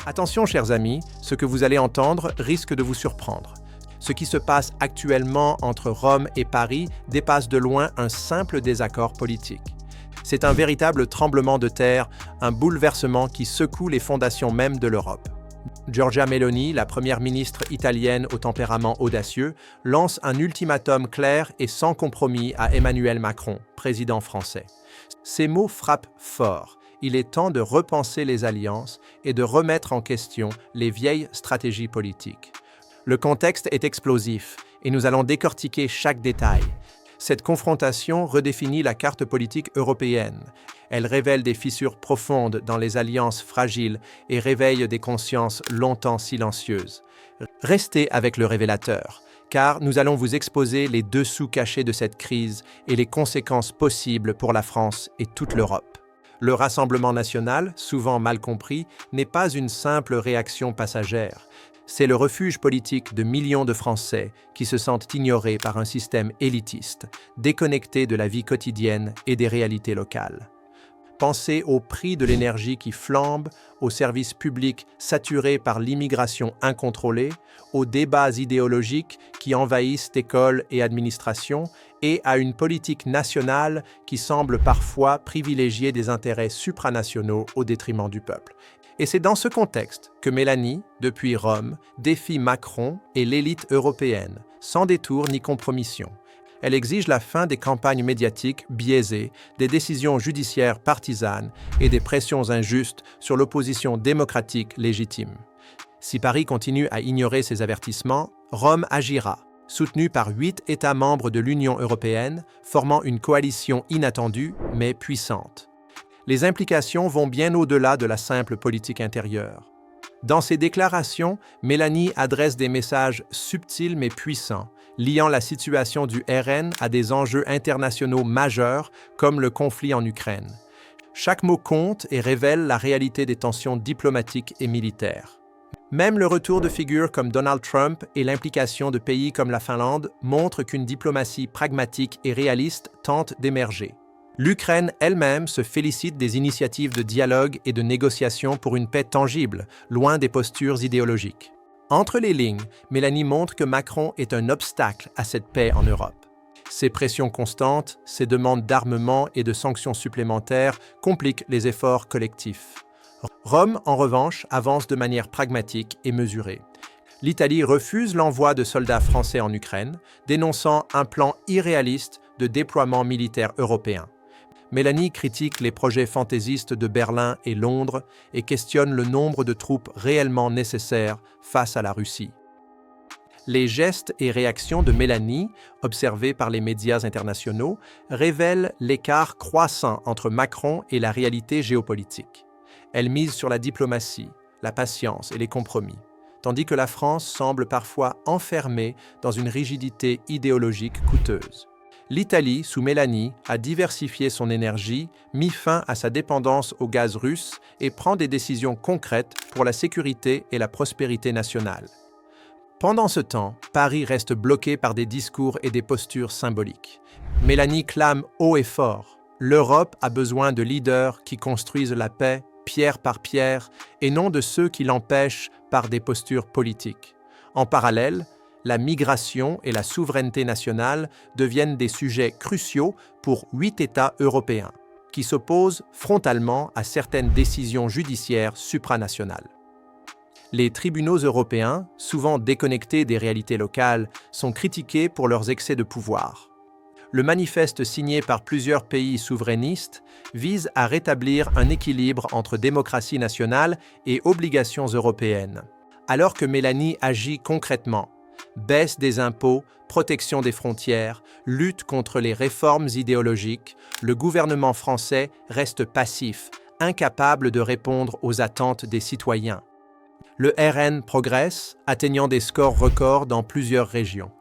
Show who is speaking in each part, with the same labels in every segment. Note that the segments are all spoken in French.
Speaker 1: Attention, chers amis, ce que vous allez entendre risque de vous surprendre. Ce qui se passe actuellement entre Rome et Paris dépasse de loin un simple désaccord politique. C'est un véritable tremblement de terre, un bouleversement qui secoue les fondations même de l'Europe. Giorgia Meloni, la première ministre italienne au tempérament audacieux, lance un ultimatum clair et sans compromis à Emmanuel Macron, président français. Ces mots frappent fort. Il est temps de repenser les alliances et de remettre en question les vieilles stratégies politiques. Le contexte est explosif et nous allons décortiquer chaque détail. Cette confrontation redéfinit la carte politique européenne. Elle révèle des fissures profondes dans les alliances fragiles et réveille des consciences longtemps silencieuses. Restez avec le révélateur, car nous allons vous exposer les dessous cachés de cette crise et les conséquences possibles pour la France et toute l'Europe. Le Rassemblement national, souvent mal compris, n'est pas une simple réaction passagère. C'est le refuge politique de millions de Français qui se sentent ignorés par un système élitiste, déconnecté de la vie quotidienne et des réalités locales. Pensez au prix de l'énergie qui flambe, aux services publics saturés par l'immigration incontrôlée, aux débats idéologiques qui envahissent écoles et administrations, et à une politique nationale qui semble parfois privilégier des intérêts supranationaux au détriment du peuple. Et c'est dans ce contexte que Meloni, depuis Rome, défie Macron et l'élite européenne, sans détour ni compromission. Elle exige la fin des campagnes médiatiques biaisées, des décisions judiciaires partisanes et des pressions injustes sur l'opposition démocratique légitime. Si Paris continue à ignorer ces avertissements, Rome agira, soutenu par 8 États membres de l'Union européenne, formant une coalition inattendue mais puissante. Les implications vont bien au-delà de la simple politique intérieure. Dans ses déclarations, Meloni adresse des messages subtils mais puissants, liant la situation du RN à des enjeux internationaux majeurs comme le conflit en Ukraine. Chaque mot compte et révèle la réalité des tensions diplomatiques et militaires. Même le retour de figures comme Donald Trump et l'implication de pays comme la Finlande montrent qu'une diplomatie pragmatique et réaliste tente d'émerger. L'Ukraine elle-même se félicite des initiatives de dialogue et de négociation pour une paix tangible, loin des postures idéologiques. Entre les lignes, Meloni montre que Macron est un obstacle à cette paix en Europe. Ses pressions constantes, ses demandes d'armement et de sanctions supplémentaires compliquent les efforts collectifs. Rome, en revanche, avance de manière pragmatique et mesurée. L'Italie refuse l'envoi de soldats français en Ukraine, dénonçant un plan irréaliste de déploiement militaire européen. Meloni critique les projets fantaisistes de Berlin et Londres et questionne le nombre de troupes réellement nécessaires face à la Russie. Les gestes et réactions de Meloni, observés par les médias internationaux, révèlent l'écart croissant entre Macron et la réalité géopolitique. Elle mise sur la diplomatie, la patience et les compromis, tandis que la France semble parfois enfermée dans une rigidité idéologique coûteuse. L'Italie, sous Meloni, a diversifié son énergie, mis fin à sa dépendance au gaz russe et prend des décisions concrètes pour la sécurité et la prospérité nationale. Pendant ce temps, Paris reste bloqué par des discours et des postures symboliques. Meloni clame haut et fort « L'Europe a besoin de leaders qui construisent la paix pierre par pierre et non de ceux qui l'empêchent par des postures politiques. » En parallèle, la migration et la souveraineté nationale deviennent des sujets cruciaux pour 8 États européens, qui s'opposent frontalement à certaines décisions judiciaires supranationales. Les tribunaux européens, souvent déconnectés des réalités locales, sont critiqués pour leurs excès de pouvoir. Le manifeste signé par plusieurs pays souverainistes vise à rétablir un équilibre entre démocratie nationale et obligations européennes, alors que Meloni agit concrètement. Baisse des impôts, protection des frontières, lutte contre les réformes idéologiques, le gouvernement français reste passif, incapable de répondre aux attentes des citoyens. Le RN progresse, atteignant des scores records dans plusieurs régions.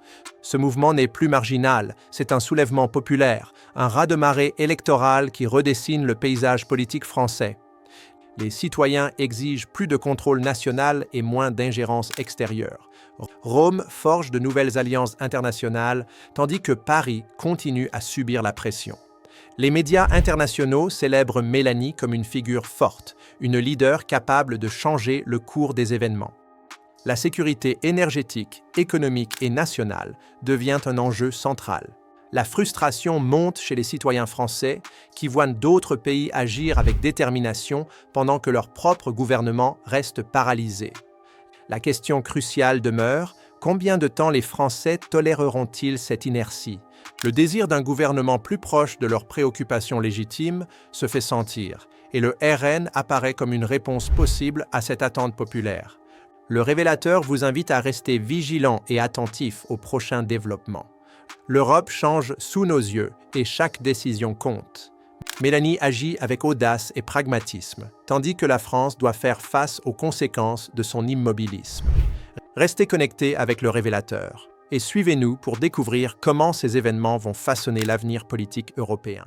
Speaker 1: Ce mouvement n'est plus marginal, c'est un soulèvement populaire, un raz-de-marée électoral qui redessine le paysage politique français. Les citoyens exigent plus de contrôle national et moins d'ingérence extérieure. Rome forge de nouvelles alliances internationales, tandis que Paris continue à subir la pression. Les médias internationaux célèbrent Mélanie comme une figure forte, une leader capable de changer le cours des événements. La sécurité énergétique, économique et nationale devient un enjeu central. La frustration monte chez les citoyens français qui voient d'autres pays agir avec détermination pendant que leur propre gouvernement reste paralysé. La question cruciale demeure: combien de temps les Français toléreront-ils cette inertie? Le désir d'un gouvernement plus proche de leurs préoccupations légitimes se fait sentir, et le RN apparaît comme une réponse possible à cette attente populaire. Le révélateur vous invite à rester vigilant et attentif aux prochains développements. L'Europe change sous nos yeux et chaque décision compte. Mélanie agit avec audace et pragmatisme, tandis que la France doit faire face aux conséquences de son immobilisme. Restez connectés avec le révélateur et suivez-nous pour découvrir comment ces événements vont façonner l'avenir politique européen.